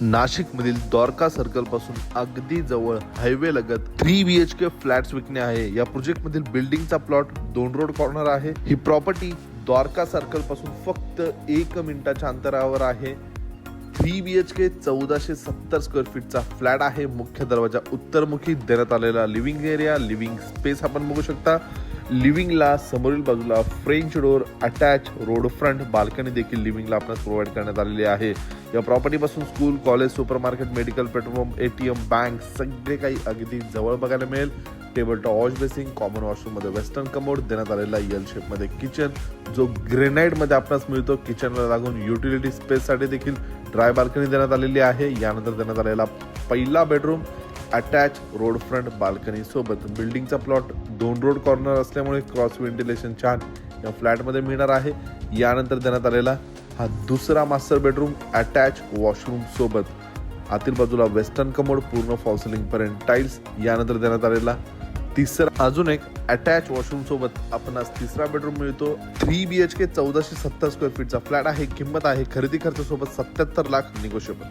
नाशिक मधील द्वारका सर्कल पासून अगदी जवळ हायवे लगत 3 BHK फ्लॅट्स विकणे आहे। या प्रोजेक्ट मधील बिल्डिंगचा प्लॉट 2 रोड कॉर्नर आहे। ही प्रॉपर्टी द्वारका सर्कल पासून फक्त 1 मिनिटाच्या अंतरावर आहे। 3 BHK 1470 स्क्वेअर फीटचा फ्लॅट आहे। मुख्य दरवाजा उत्तरमुखी देण्यात आलेला लिव्हिंग एरिया, लिव्हिंग स्पेस आपण बघू शकता। लिव्हिंगला समोरील बाजूला French door, attach road front balcony देखील लिव्हिंगला आपल्याला प्रोव्हाइड करण्यात आलेली आहे। या प्रॉपर्टी पासून school, college, supermarket, medical, petrol pump, ATM, bank सगळे काही अगदी जवळ बघायला मिळेल। Table top wash basin, common washroom मध्ये वेस्टर्न कमोड देण्यात आलेला एल शेप मध्ये किचन जो ग्रेनाइट मध्ये आपल्यास मिळतो। किचनला लागून युटिलिटी स्पेस साठी देखील ड्राय बाल्कनी देण्यात आलेली आहे। यानंतर देण्यात आलेला पहिला bedroom attach road front balcony सोबत। बिल्डिंगचा प्लॉट 2 रोड कॉर्नर असल्यामुळे क्रॉस व्हेंटिलेशन छान या फ्लॅट मध्ये मिळणार आहे। यानंतर देण्यात आलेला हा दुसरा मास्टर बेडरूम अटॅच वॉशरूम सोबत। आतील बाजूला वेस्टर्न कमोड पूर्ण फॉल सिलिंग पर्यंत टाइल्स। यानंतर देण्यात आलेला तिसरा अजून एक अटॅच वॉशरूम सोबत आपणास तिसरा बेडरूम मिळतो। 3 BHK 1470 स्क्वेअर फीटचा फ्लॅट आहे। किंमत आहे खरेदी खर्च सोबत 77 लाख निगोशिएबल।